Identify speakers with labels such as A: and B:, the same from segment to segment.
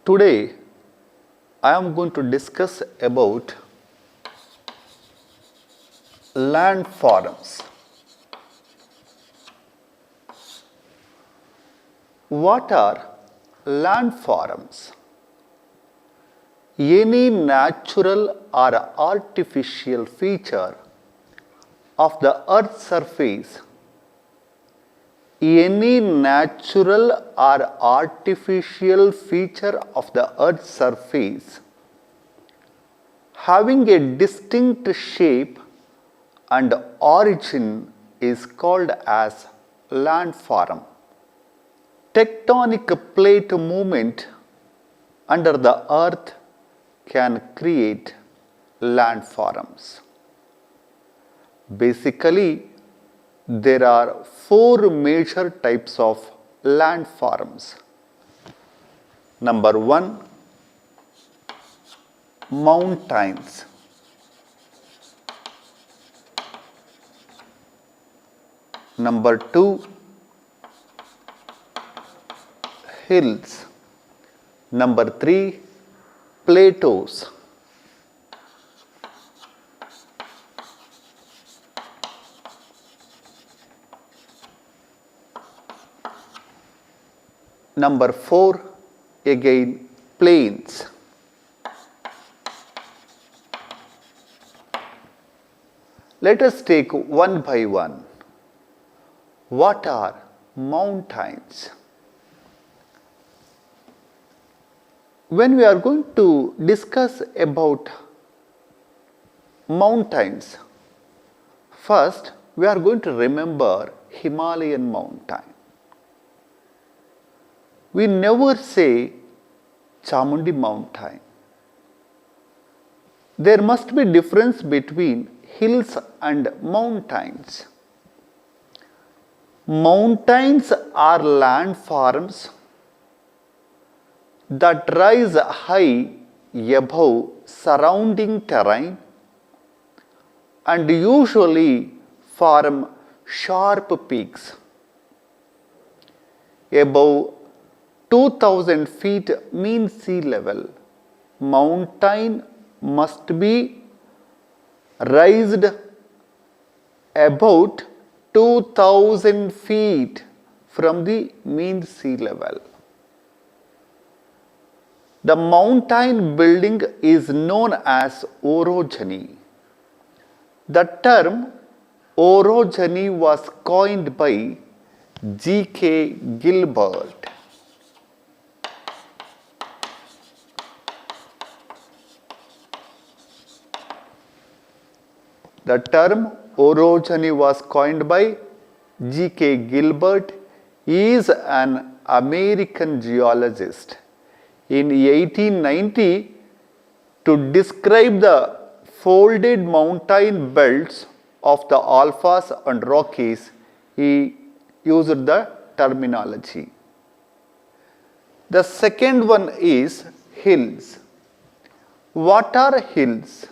A: Today I am going to discuss about landforms. What are landforms? Any natural or artificial feature of the earth's surface. Any natural or artificial feature of the earth's surface having a distinct shape and origin is called as landform. Tectonic plate movement under the earth can create landforms. Basically, there are four major types of landforms. Number one, mountains. Number two, hills. Number three, plateaus. Number four, again, plains. Let us take one by one. What are mountains? When we are going to discuss about mountains, first we are going to remember Himalayan mountain. We never say Chamundi mountain. There must be difference between hills and mountains. Mountains are landforms that rise high above surrounding terrain and usually form sharp peaks. Above 2000 feet mean sea level, mountain must be raised about 2000 feet from the mean sea level. The mountain building is known as orogeny. The term orogeny was coined by G.K. Gilbert. The term orogeny was coined by G.K. Gilbert. He is an American geologist. In 1890, to describe the folded mountain belts of the Alps and Rockies, he used the terminology. The second one is hills. What are hills?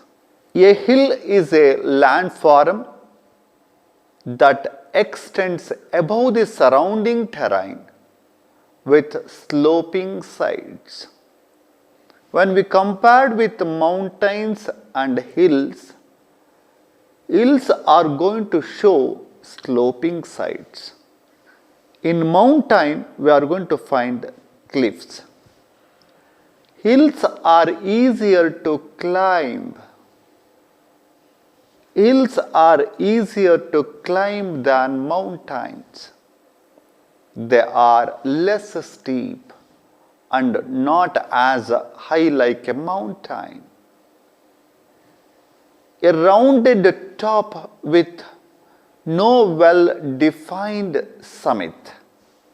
A: A hill is a landform that extends above the surrounding terrain with sloping sides. When we compared with mountains and hills, hills are going to show sloping sides. In mountain, we are going to find cliffs. Hills are easier to climb. Hills are easier to climb than mountains. They are less steep and not as high like a mountain. A rounded top with no well-defined summit,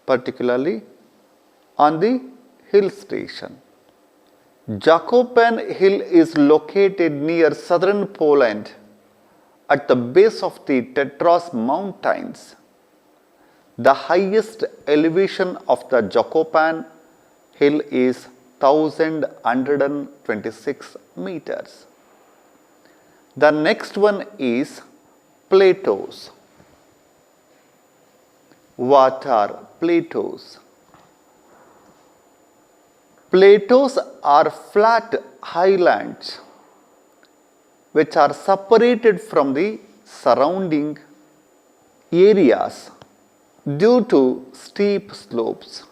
A: particularly on the hill station. Zakopan Hill is located near southern Poland at the base of the Tatras Mountains. The highest elevation of the Zakopan Hill is 1126 meters. The next one is plateaus. What are plateaus? Plateaus are flat highlands which are separated from the surrounding areas due to steep slopes.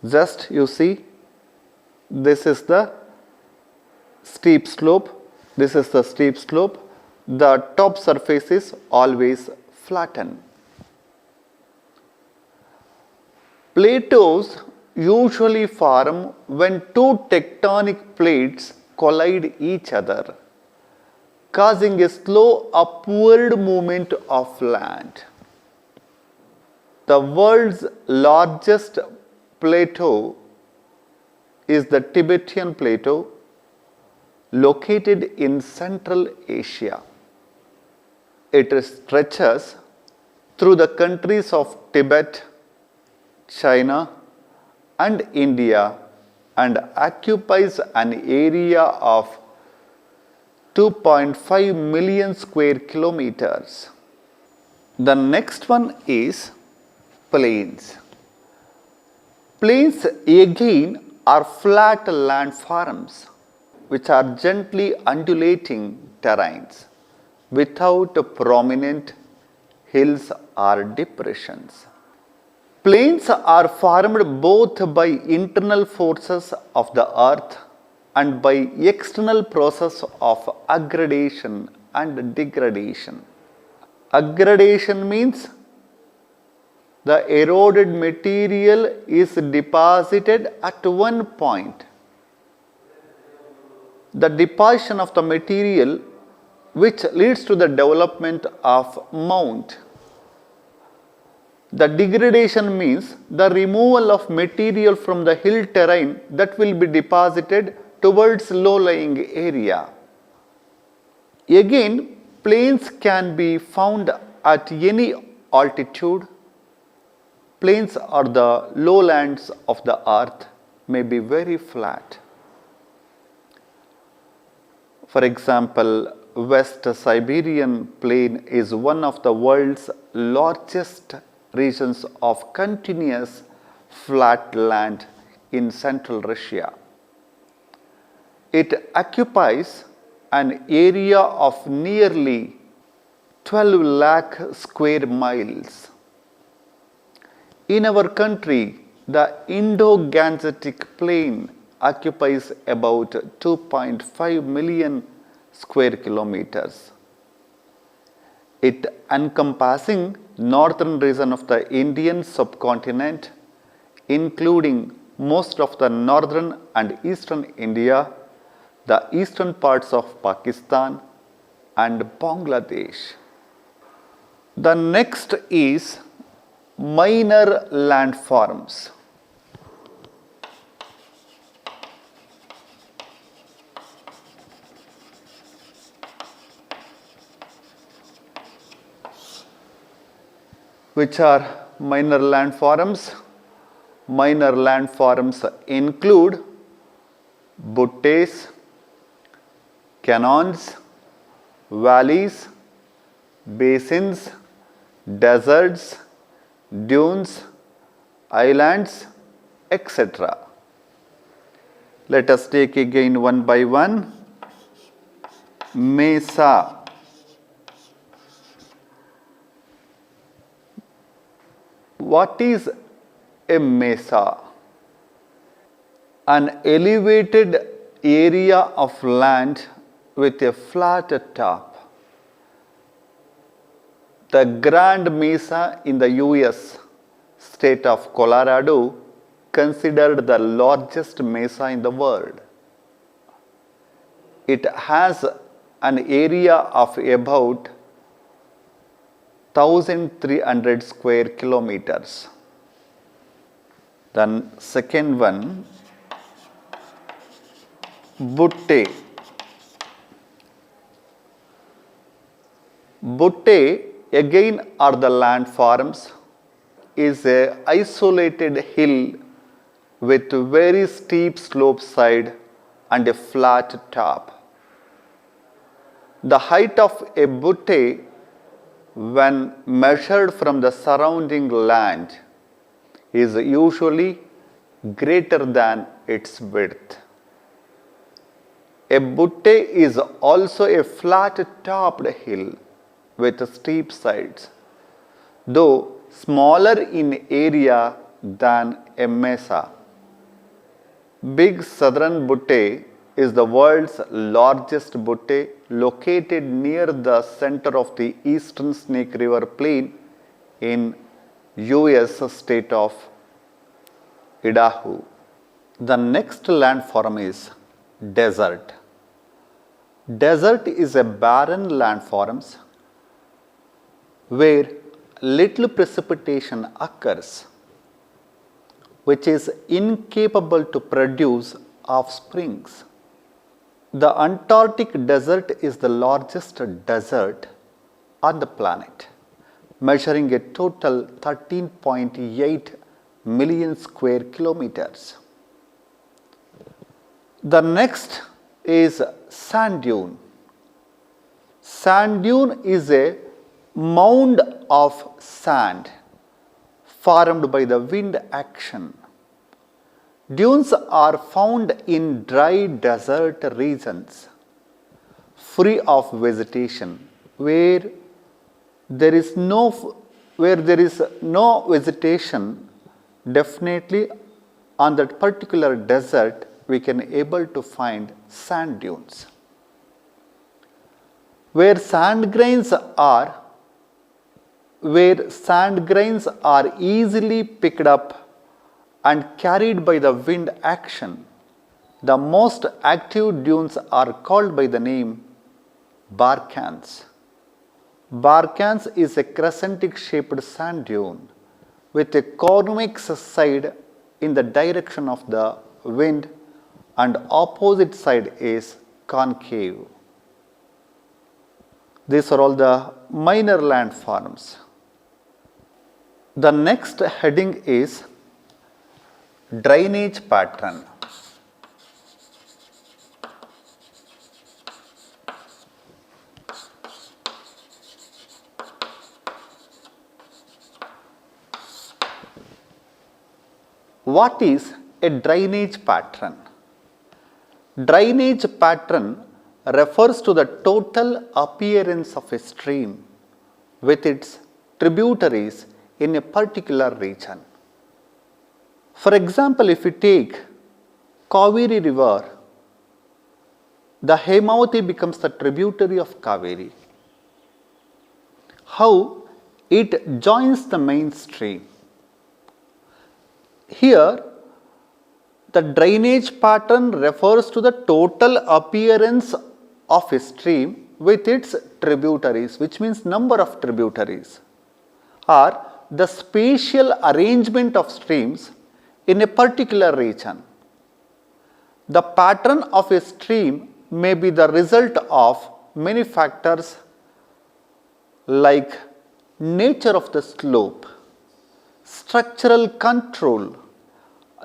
A: Just you see, this is the steep slope, this is the steep slope, the top surface is always flattened. Plateaus usually form when two tectonic plates collide each other, causing a slow upward movement of land. The world's largest plateau is the Tibetan Plateau, located in Central Asia. It stretches through the countries of Tibet, China, and India and occupies an area of 2.5 million square kilometers. The next one is plains. Plains again are flat landforms which are gently undulating terrains without prominent hills or depressions. Plains are formed both by internal forces of the earth and by external process of aggradation and degradation. Aggradation means the eroded material is deposited at one point. The deposition of the material which leads to the development of mound. The degradation means the removal of material from the hill terrain that will be deposited towards low-lying area. Again, plains can be found at any altitude. Plains or the lowlands of the earth may be very flat. For example, West Siberian Plain is one of the world's largest regions of continuous flat land in central Russia. It occupies an area of nearly 12 lakh square miles. In our country, the Indo-Gangetic Plain occupies about 2.5 million square kilometers. It encompassing northern region of the Indian subcontinent, including most of the northern and eastern India, the eastern parts of Pakistan and Bangladesh. The next is minor landforms. Which are minor landforms? Minor landforms include buttes, canyons, valleys, basins, deserts, dunes, islands, etc. Let us take again one by one. Mesa. What is a mesa? An elevated area of land with a flat top. The Grand Mesa in the US state of Colorado, considered the largest mesa in the world. It has an area of about 1,300 square kilometers. Then second one, butte. Butte again are the landforms, is a isolated hill with very steep slope side and a flat top. The height of a butte when measured from the surrounding land is usually greater than its width. A butte is also a flat-topped hill with steep sides, though smaller in area than a mesa. Big Southern Butte is the world's largest butte located near the center of the eastern Snake River Plain in US state of Idaho. The next landform is desert. Desert is a barren landforms where little precipitation occurs, which is incapable to produce offsprings. The Antarctic desert is the largest desert on the planet, measuring a total 13.8 million square kilometers. The next is sand dune. Sand dune is a mound of sand formed by the wind action. Dunes are found in dry desert regions, free of vegetation, where there is no vegetation. Definitely on that particular desert we can able to find sand dunes. Where sand grains are easily picked up and carried by the wind action, the most active dunes are called by the name barcans. Barcans is a crescentic shaped sand dune with a convex side in the direction of the wind and opposite side is concave. These are all the minor landforms. The next heading is drainage pattern. What is a drainage pattern? Drainage pattern refers to the total appearance of a stream with its tributaries in a particular region. For example, if we take Kaveri river, the Hemavati becomes the tributary of Kaveri. How it joins the main stream. Here, the drainage pattern refers to the total appearance of a stream with its tributaries, which means number of tributaries, or the spatial arrangement of streams in a particular region. The pattern of a stream may be the result of many factors like nature of the slope, structural control,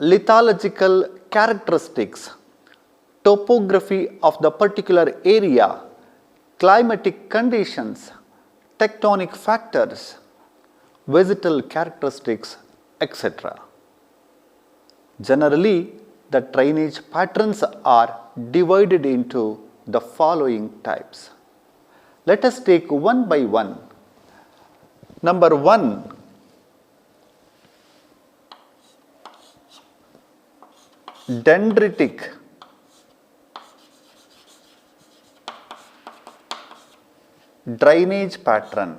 A: lithological characteristics, topography of the particular area, climatic conditions, tectonic factors, vegetal characteristics, etc. Generally, the drainage patterns are divided into the following types. Let us take one by one. Number 1, dendritic. Drainage pattern.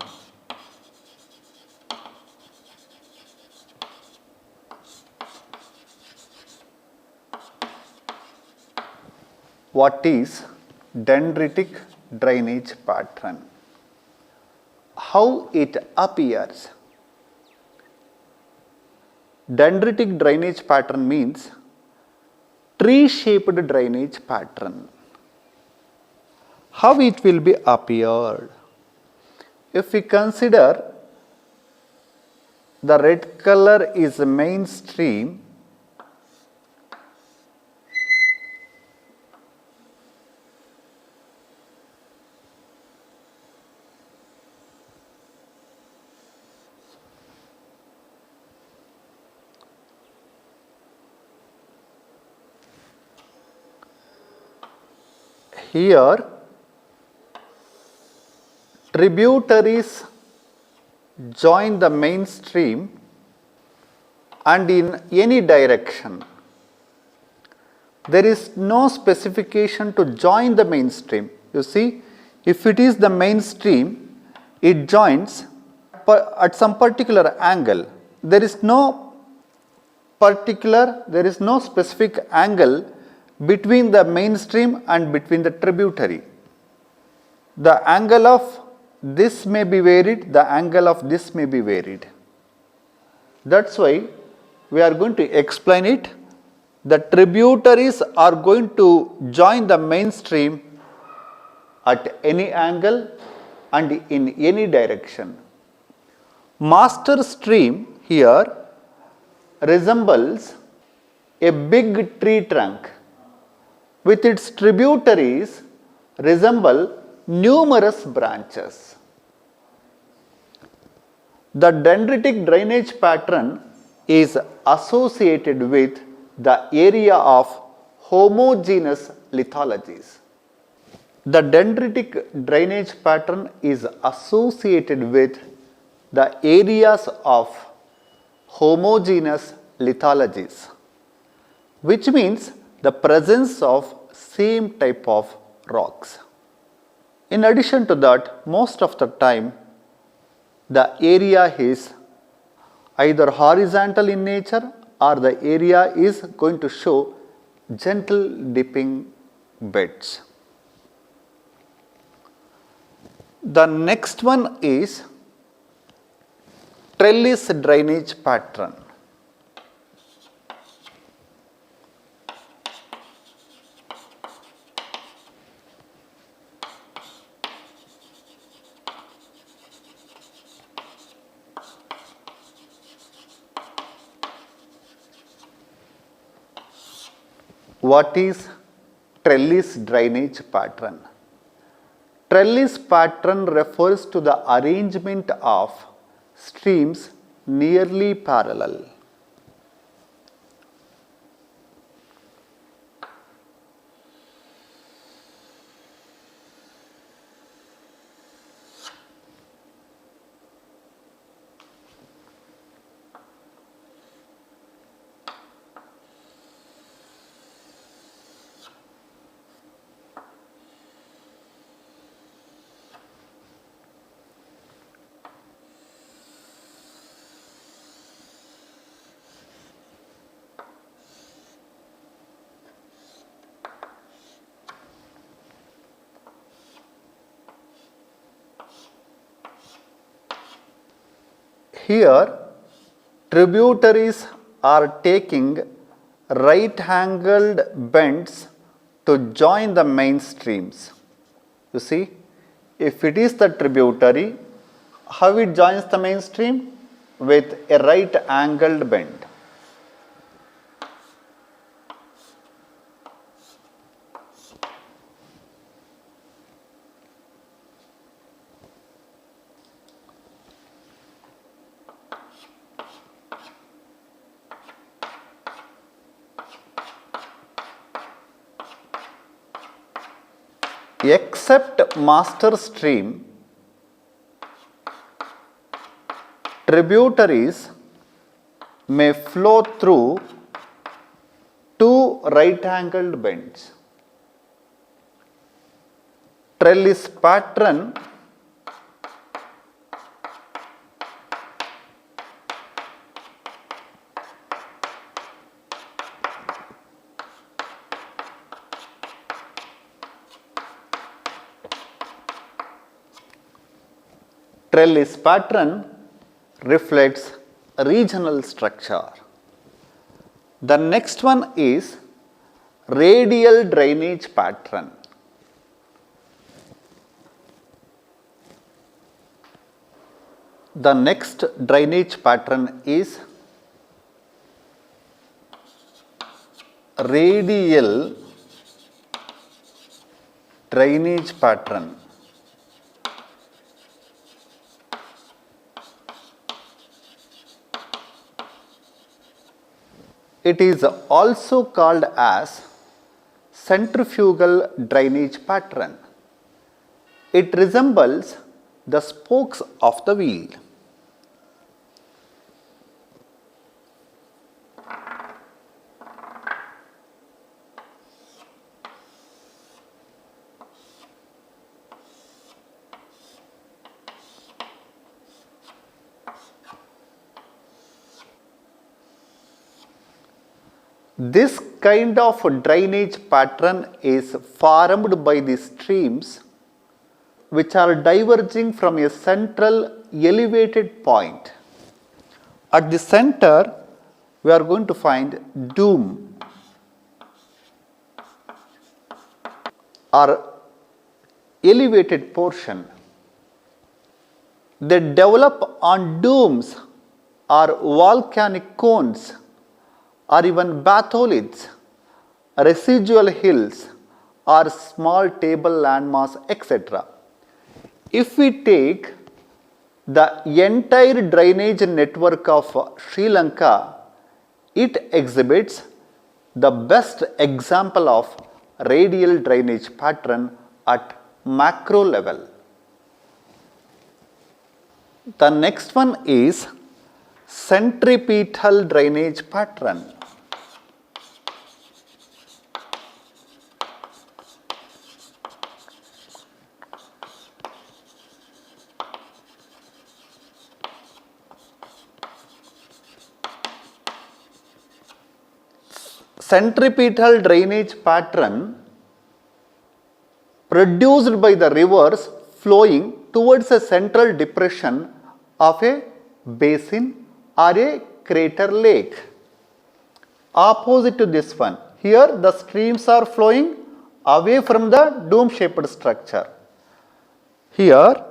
A: What is dendritic drainage pattern? How it appears? Dendritic drainage pattern means tree-shaped drainage pattern. How it will be appeared? If we consider the red color is the main stream, Here tributaries join the main stream and in any direction. There is no specification to join the main stream. You see, if it is the main stream, it joins at some particular angle. There is no specific angle between the main stream and between the tributary. The angle of this may be varied, the angle of this may be varied. That's why we are going to explain it. The tributaries are going to join the main stream at any angle and in any direction. Master stream here resembles a big tree trunk with its tributaries resemble numerous branches. The dendritic drainage pattern is associated with the area of homogeneous lithologies. The dendritic drainage pattern is associated with the areas of homogeneous lithologies, which means the presence of same type of rocks. In addition to that, most of the time the area is either horizontal in nature or the area is going to show gentle dipping beds. The next one is trellis drainage pattern. What is trellis drainage pattern? Trellis pattern refers to the arrangement of streams nearly parallel. Here tributaries are taking right-angled bends to join the main streams. You see, if it is the tributary, how it joins the main stream? With a right-angled bend. Except master stream, tributaries may flow through two right-angled bends. Trellis pattern reflects regional structure. The next one is radial drainage pattern. The next drainage pattern is radial drainage pattern. It is also called as centrifugal drainage pattern. It resembles the spokes of the wheel. This kind of drainage pattern is formed by the streams which are diverging from a central elevated point. At the center, we are going to find dome or elevated portion. They develop on domes or volcanic cones or even batholiths, residual hills or small table landmass, etc. If we take the entire drainage network of Sri Lanka, it exhibits the best example of radial drainage pattern at macro level. The next one is centripetal drainage pattern. Centripetal drainage pattern produced by the rivers flowing towards a central depression of a basin or a crater lake. Opposite to this one, here the streams are flowing away from the dome shaped structure. Here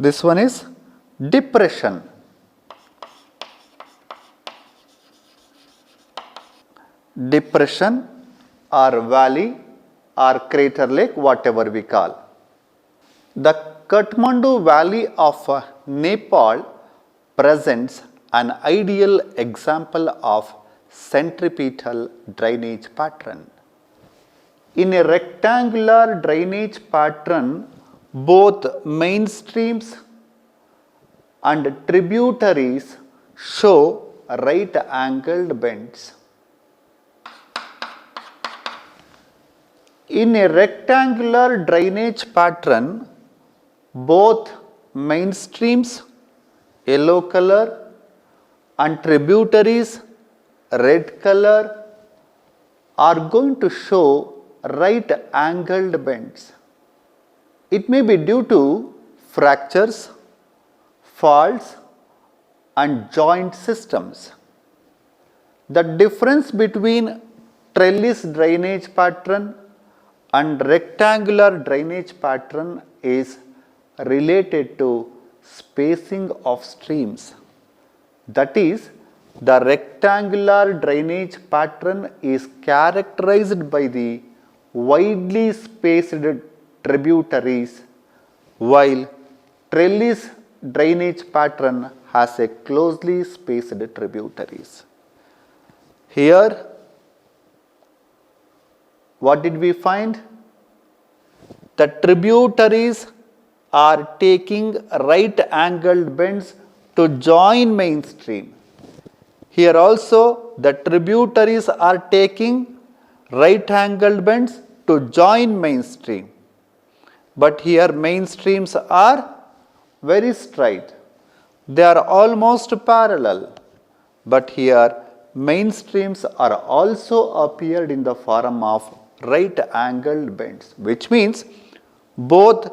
A: this one is depression. Depression or valley or crater lake, whatever we call. The Kathmandu Valley of Nepal presents an ideal example of centripetal drainage pattern. In a rectangular drainage pattern, both main streams and tributaries show right angled bends. In a rectangular drainage pattern, both main streams, yellow color, and tributaries, red color, are going to show right angled bends. It may be due to fractures, faults, and joint systems. The difference between trellis drainage pattern and rectangular drainage pattern is related to spacing of streams. That is, the rectangular drainage pattern is characterized by the widely spaced tributaries, while trellis drainage pattern has a closely spaced tributaries. Here, what did we find? The tributaries are taking right angled bends to join mainstream. Here also the tributaries are taking right angled bends to join mainstream. But here mainstreams are very straight. They are almost parallel. But here mainstreams are also appeared in the form of right angled bends, which means both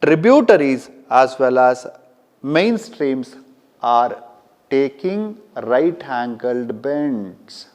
A: tributaries as well as mainstreams are taking right angled bends.